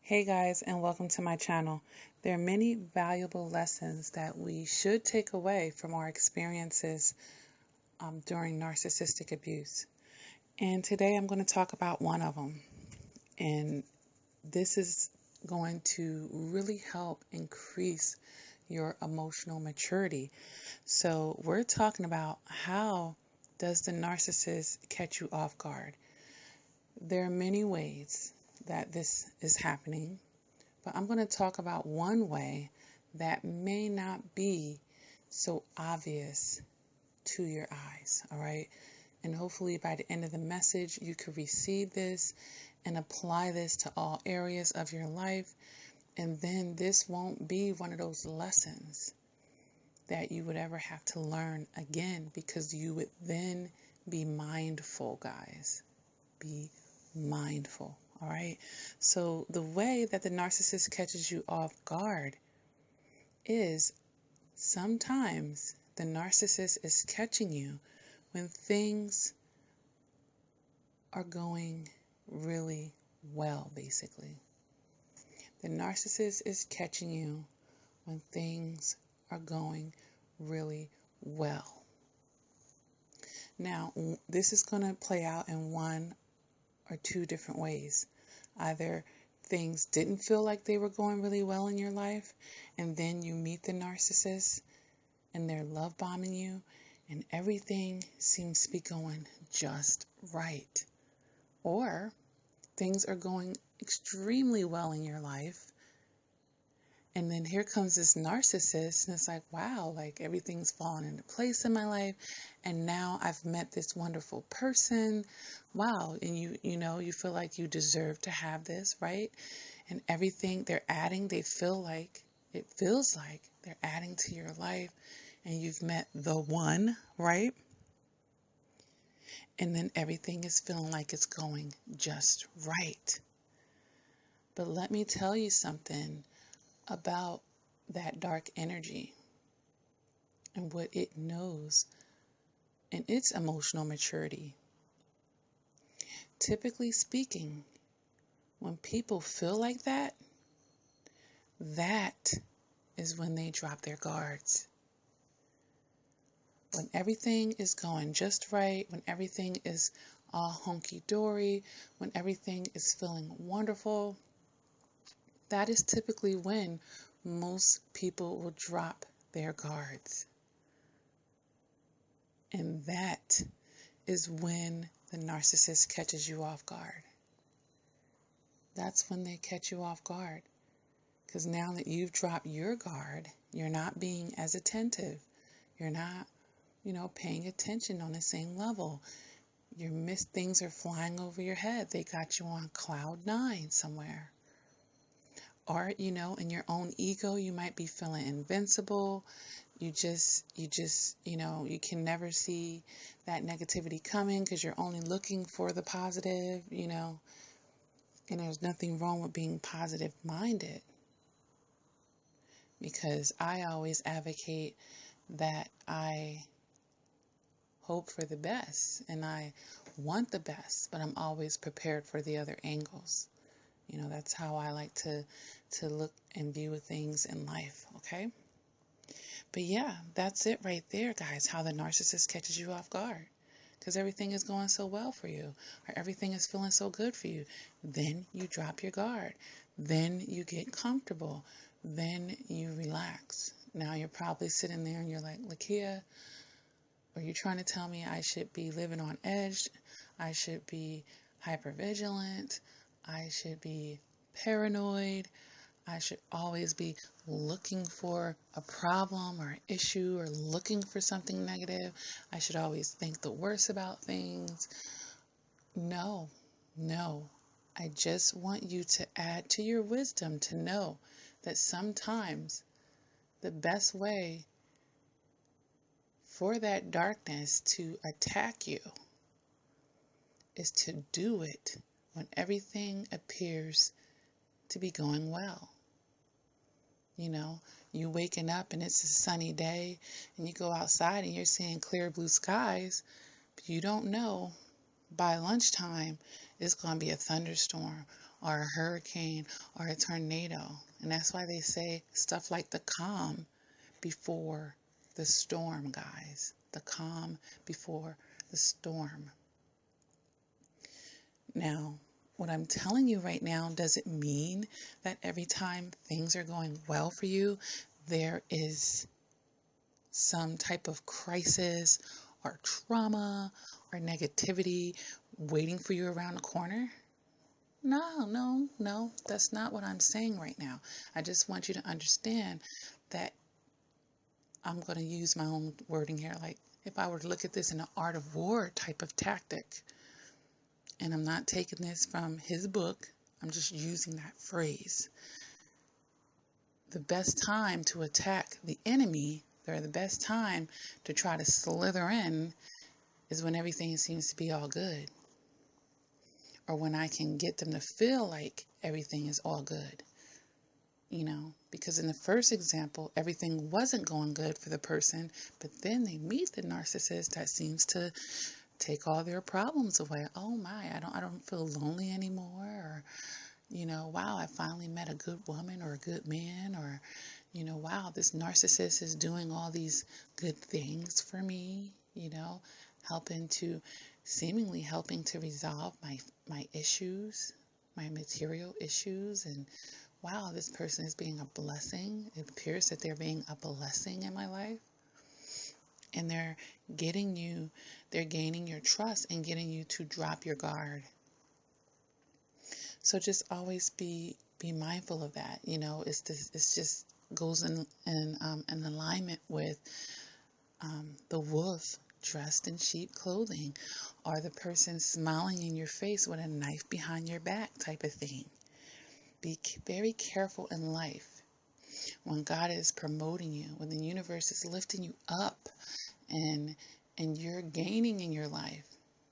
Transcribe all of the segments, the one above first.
Hey guys, and welcome to my channel. There are many valuable lessons that we should take away from our experiences during narcissistic abuse. And today I'm going to talk about one of them. And this is going to really help increase your emotional maturity. So we're talking about, how does the narcissist catch you off guard? There are many ways that this is happening. But I'm going to talk about one way that may not be so obvious to your eyes, all right? And hopefully by the end of the message, you could receive this and apply this to all areas of your life. And then this won't be one of those lessons that you would ever have to learn again, because you would then be mindful, guys. Be mindful. All right. So the way that the narcissist catches you off guard is sometimes the narcissist is catching you when things are going really well, basically. The narcissist is catching you when things are going really well. Now, this is going to play out in one or two different ways. Either things didn't feel like they were going really well in your life, and then you meet the narcissist and they're love bombing you and everything seems to be going just right. Or things are going extremely well in your life, and then here comes this narcissist, and it's like, wow, like everything's falling into place in my life. And now I've met this wonderful person. Wow. And you feel like you deserve to have this, right? And everything they're adding, it feels like they're adding to your life, and you've met the one, right? And then everything is feeling like it's going just right. But let me tell you something about that dark energy and what it knows and its emotional maturity. Typically speaking, when people feel like that, that is when they drop their guards. When everything is going just right, when everything is all hunky-dory, when everything is feeling wonderful, that is typically when most people will drop their guards. And that is when the narcissist catches you off guard. That's when they catch you off guard. Because now that you've dropped your guard, you're not being as attentive. You're not, paying attention on the same level. Things are flying over your head. They got you on cloud 9 somewhere. Or, in your own ego, you might be feeling invincible. You can never see that negativity coming because you're only looking for the positive, and there's nothing wrong with being positive minded, because I always advocate that I hope for the best and I want the best, but I'm always prepared for the other angles. That's how I like to look and view things in life, okay? But yeah, that's it right there, guys, how the narcissist catches you off guard. Because everything is going so well for you, or everything is feeling so good for you. Then you drop your guard. Then you get comfortable. Then you relax. Now you're probably sitting there and you're like, Lakia, are you trying to tell me I should be living on edge? I should be hypervigilant. I should be paranoid. I should always be looking for a problem or an issue, or looking for something negative. I should always think the worst about things. No. I just want you to add to your wisdom to know that sometimes the best way for that darkness to attack you is to do it when everything appears to be going well. You waking up and it's a sunny day, and you go outside and you're seeing clear blue skies, but you don't know by lunchtime it's going to be a thunderstorm, or a hurricane or a tornado. And that's why they say stuff like the calm before the storm, guys. The calm before the storm. Now, what I'm telling you right now doesn't mean that every time things are going well for you, there is some type of crisis or trauma or negativity waiting for you around the corner. No, that's not what I'm saying right now. I just want you to understand that I'm going to use my own wording here. Like, if I were to look at this in an art of war type of tactic, and I'm not taking this from his book, I'm just using that phrase. The best time to attack the enemy, or the best time to try to slither in, is when everything seems to be all good. Or when I can get them to feel like everything is all good. You know, because in the first example, everything wasn't going good for the person, but then they meet the narcissist that seems to take all their problems away. Oh my, I don't feel lonely anymore. Or, you know, wow, I finally met a good woman or a good man. Or, you know, wow, this narcissist is doing all these good things for me, you know, seemingly helping to resolve my issues, my material issues. And wow, this person is being a blessing. It appears that they're being a blessing in my life. And they're gaining your trust and getting you to drop your guard. So just always be mindful of that. You know, it's just goes in alignment with the wolf dressed in sheep clothing, or the person smiling in your face with a knife behind your back type of thing. Be very careful in life. When God is promoting you, when the universe is lifting you up, and you're gaining in your life,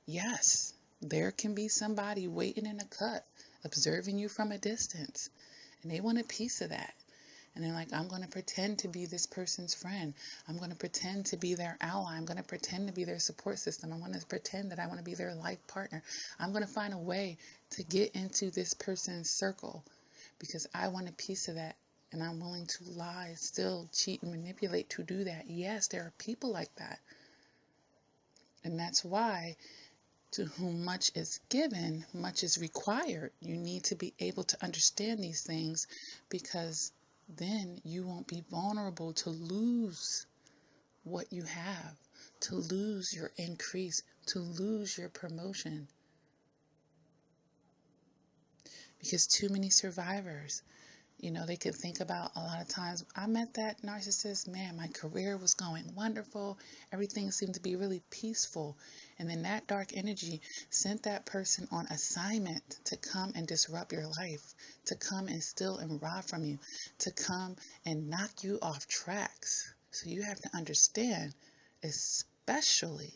yes, there can be somebody waiting in a cut, observing you from a distance, and they want a piece of that. And they're like, I'm going to pretend to be this person's friend. I'm going to pretend to be their ally. I'm going to pretend to be their support system. I want to pretend that I want to be their life partner. I'm going to find a way to get into this person's circle because I want a piece of that. And I'm willing to lie, steal, cheat, and manipulate to do that. Yes, there are people like that. And that's why, to whom much is given, much is required. You need to be able to understand these things, because then you won't be vulnerable to lose what you have, to lose your increase, to lose your promotion. Because too many survivors, you know, they can think about a lot of times, I met that narcissist, man, my career was going wonderful. Everything seemed to be really peaceful. And then that dark energy sent that person on assignment to come and disrupt your life, to come and steal and rob from you, to come and knock you off tracks. So you have to understand, especially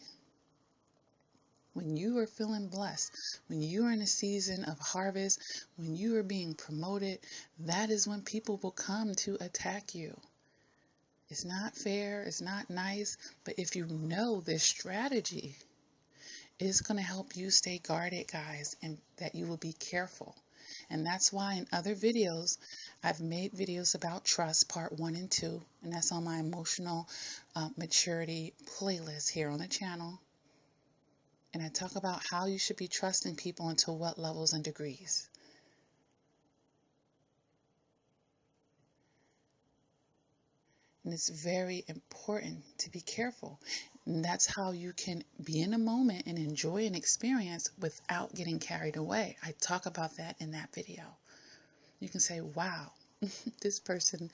when you are feeling blessed, when you are in a season of harvest, when you are being promoted, that is when people will come to attack you. It's not fair, it's not nice, but if you know this strategy, it's going to help you stay guarded, guys, and that you will be careful. And that's why in other videos, I've made videos about trust, part 1 and 2, and that's on my emotional maturity playlist here on the channel. And I talk about how you should be trusting people and to what levels and degrees. And it's very important to be careful. And that's how you can be in a moment and enjoy an experience without getting carried away. I talk about that in that video. You can say, wow, this person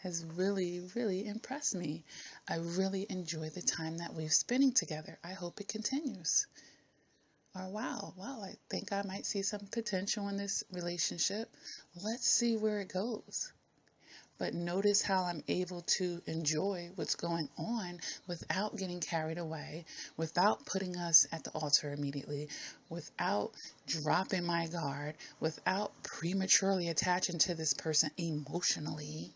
has really, really impressed me. I really enjoy the time that we're spending together. I hope it continues. Or wow, I think I might see some potential in this relationship. Let's see where it goes. But notice how I'm able to enjoy what's going on without getting carried away, without putting us at the altar immediately, without dropping my guard, without prematurely attaching to this person emotionally.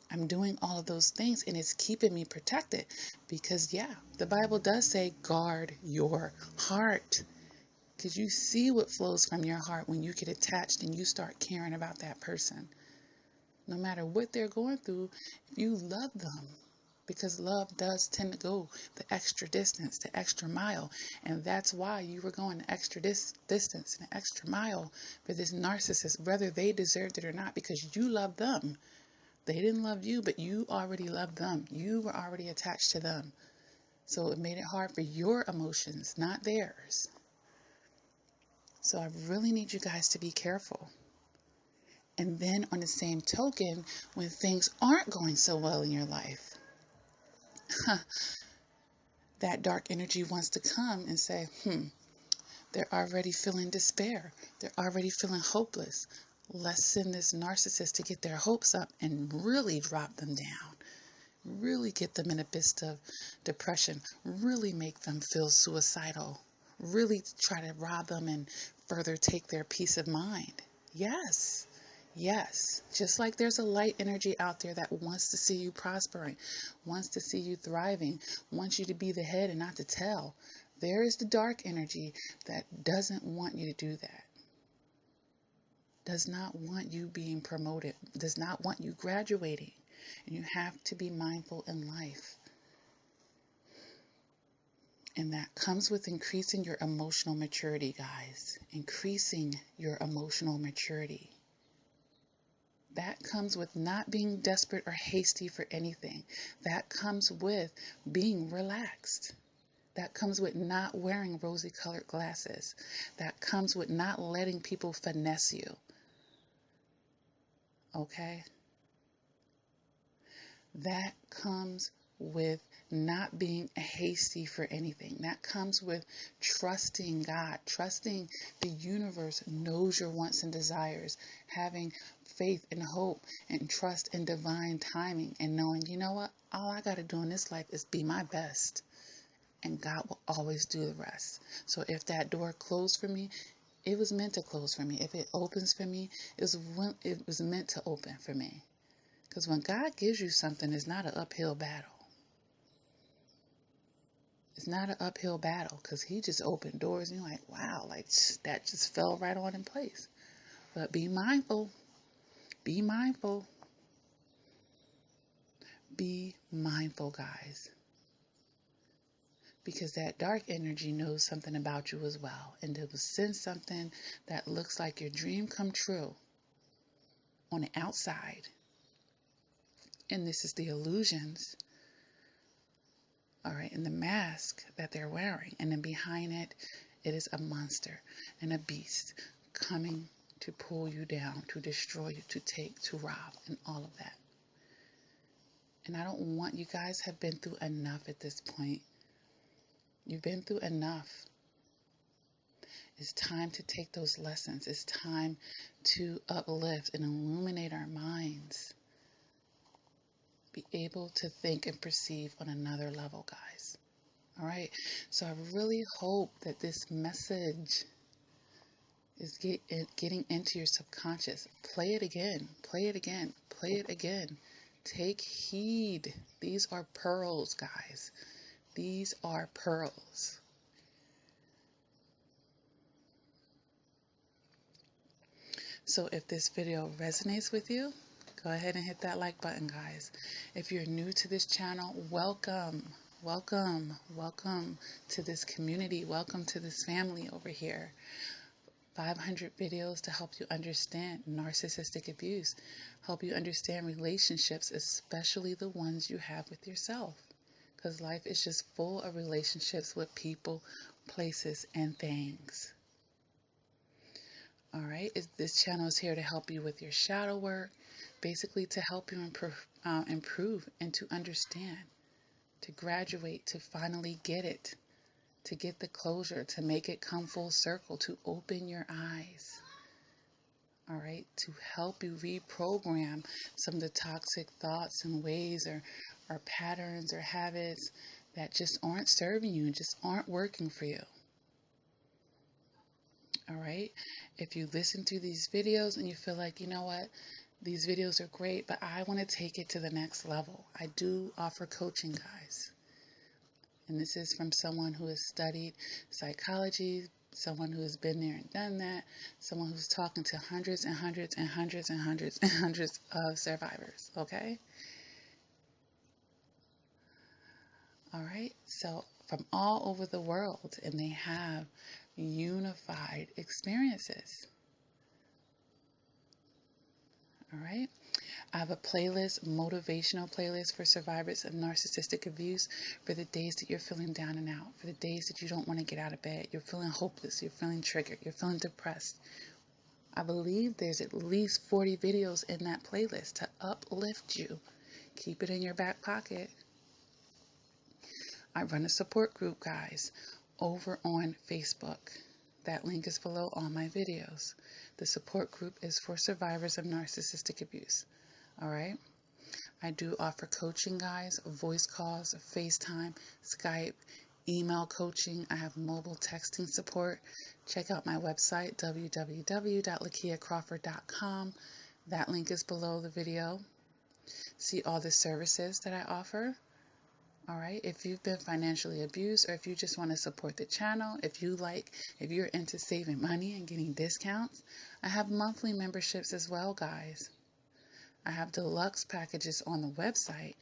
I'm doing all of those things, and it's keeping me protected, because yeah, the Bible does say guard your heart. Because you see what flows from your heart when you get attached and you start caring about that person. No matter what they're going through, if you love them, because love does tend to go the extra distance, the extra mile. And that's why you were going the extra distance and the extra mile for this narcissist, whether they deserved it or not, because you love them. They didn't love you, but you already loved them. You were already attached to them. So it made it hard for your emotions, not theirs. So I really need you guys to be careful. And then on the same token, when things aren't going so well in your life, that dark energy wants to come and say, they're already feeling despair. They're already feeling hopeless. Let's send this narcissist to get their hopes up and really drop them down. Really get them in a abyss of depression. Really make them feel suicidal. Really try to rob them and further take their peace of mind. Yes. Yes, just like there's a light energy out there that wants to see you prospering, wants to see you thriving, wants you to be the head and not the tail. There is the dark energy that doesn't want you to do that. Does not want you being promoted, does not want you graduating. And you have to be mindful in life. And that comes with increasing your emotional maturity, guys. Increasing your emotional maturity. That comes with not being desperate or hasty for anything. That comes with being relaxed. That comes with not wearing rosy-colored glasses. That comes with not letting people finesse you. Okay? That comes with not being hasty for anything. That comes with trusting God, trusting the universe knows your wants and desires, having faith and hope and trust in divine timing, and knowing, you know what, all I got to do in this life is be my best, and God will always do the rest. So if that door closed for me, it was meant to close for me. If it opens for me, it was meant to open for me. Because when God gives you something, it's not an uphill battle. It's not an uphill battle, because he just opened doors and you're like, wow, like that just fell right on in place. But be mindful. Be mindful. Be mindful, guys. Because that dark energy knows something about you as well. And it will send something that looks like your dream come true on the outside. And this is the illusions. All right, and the mask that they're wearing. And then behind it, it is a monster and a beast coming to pull you down, to destroy you, to take, to rob, and all of that. And I don't want, you guys have been through enough at this point. You've been through enough. It's time to take those lessons. It's time to uplift and illuminate our minds. Be able to think and perceive on another level, guys. All right. So I really hope that this message is getting into your subconscious. Play it again. Play it again. Play it again. Take heed. These are pearls, guys. These are pearls. So if this video resonates with you, go ahead and hit that like button, guys. If you're new to this channel, welcome. Welcome. Welcome to this community. Welcome to this family over here. 500 videos to help you understand narcissistic abuse, help you understand relationships, especially the ones you have with yourself. Because life is just full of relationships with people, places, and things. All right, this channel is here to help you with your shadow work, basically to help you improve and to understand, to graduate, to finally get it, to get the closure, to make it come full circle, to open your eyes. All right, to help you reprogram some of the toxic thoughts and ways or patterns or habits that just aren't serving you and just aren't working for you. All right, if you listen to these videos and you feel like, you know what, these videos are great, but I want to take it to the next level. I do offer coaching, guys. And this is from someone who has studied psychology, someone who has been there and done that, someone who's talking to hundreds and hundreds and hundreds and hundreds and hundreds of survivors, okay? All right, so from all over the world, and they have unified experiences. All right, I have a playlist, motivational playlist for survivors of narcissistic abuse for the days that you're feeling down and out, for the days that you don't want to get out of bed, you're feeling hopeless, you're feeling triggered, you're feeling depressed. I believe there's at least 40 videos in that playlist to uplift you. Keep it in your back pocket. I run a support group, guys, over on Facebook. That link is below all my videos. The support group is for survivors of narcissistic abuse. All right. I do offer coaching, guys, voice calls, FaceTime, Skype, email coaching. I have mobile texting support. Check out my website, www.lakiacrawford.com. That link is below the video. See all the services that I offer. All right, if you've been financially abused, or if you just want to support the channel, if you're into saving money and getting discounts, I have monthly memberships as well, guys. I have deluxe packages on the website,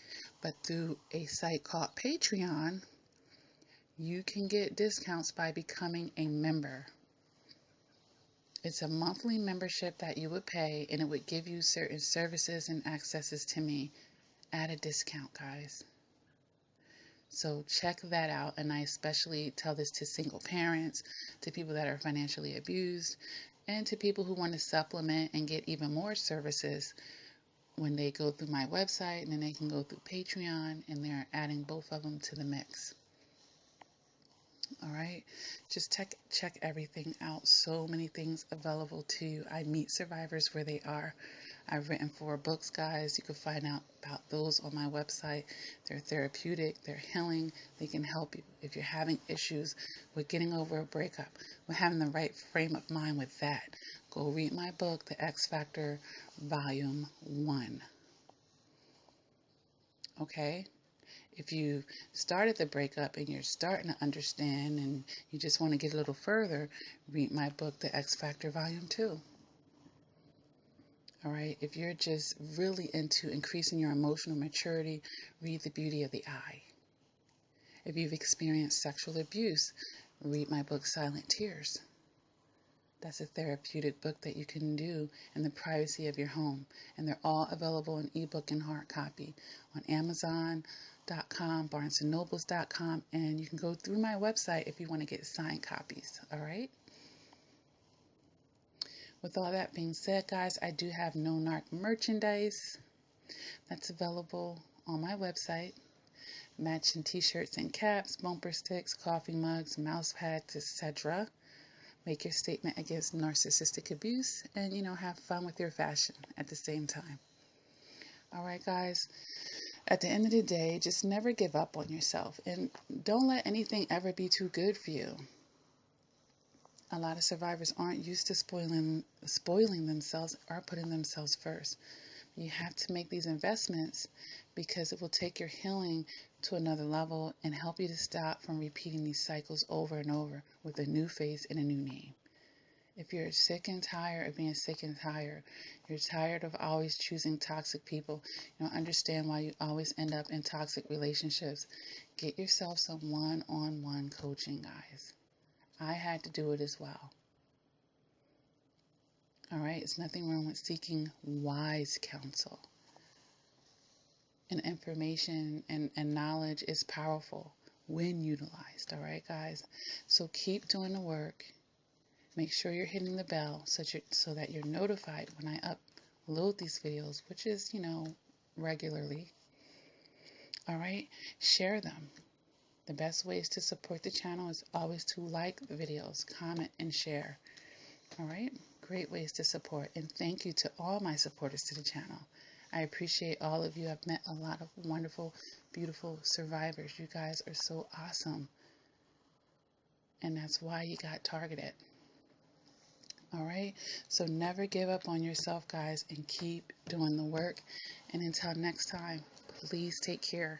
but through a site called Patreon, you can get discounts by becoming a member. It's a monthly membership that you would pay, and it would give you certain services and accesses to me at a discount, guys. So check that out, and I especially tell this to single parents, to people that are financially abused, and to people who want to supplement and get even more services when they go through my website, and then they can go through Patreon, and they're adding both of them to the mix. All right, just check everything out. So many things available to you. I meet survivors where they are. I've written 4 books, guys. You can find out about those on my website. They're therapeutic, they're healing, they can help you. If you're having issues with getting over a breakup, with having the right frame of mind with that, go read my book, The X Factor, Volume 1. Okay? If you started the breakup and you're starting to understand and you just want to get a little further, read my book, The X Factor, Volume 2. All right, if you're just really into increasing your emotional maturity, read The Beauty of the Eye. If you've experienced sexual abuse, read my book, Silent Tears. That's a therapeutic book that you can do in the privacy of your home. And they're all available in ebook and hard copy on Amazon.com, BarnesandNobles.com, and you can go through my website if you want to get signed copies. All right? With all that being said, guys, I do have No Narc merchandise that's available on my website. Matching t-shirts and caps, bumper sticks, coffee mugs, mouse pads, etc. Make your statement against narcissistic abuse and, have fun with your fashion at the same time. All right, guys. At the end of the day, just never give up on yourself, and don't let anything ever be too good for you. A lot of survivors aren't used to spoiling themselves or putting themselves first. You have to make these investments because it will take your healing to another level and help you to stop from repeating these cycles over and over with a new face and a new name. If you're sick and tired of being sick and tired, you're tired of always choosing toxic people, you don't understand why you always end up in toxic relationships, get yourself some one-on-one coaching, guys. I had to do it as well. All right, it's nothing wrong with seeking wise counsel. And information and knowledge is powerful when utilized. All right, guys. So keep doing the work. Make sure you're hitting the bell so that you're notified when I upload these videos, which is, regularly. All right, share them. The best ways to support the channel is always to like the videos, comment, and share. All right, great ways to support. And thank you to all my supporters to the channel. I appreciate all of you. I've met a lot of wonderful, beautiful survivors. You guys are so awesome. And that's why you got targeted. All right, so never give up on yourself, guys, and keep doing the work. And until next time, please take care.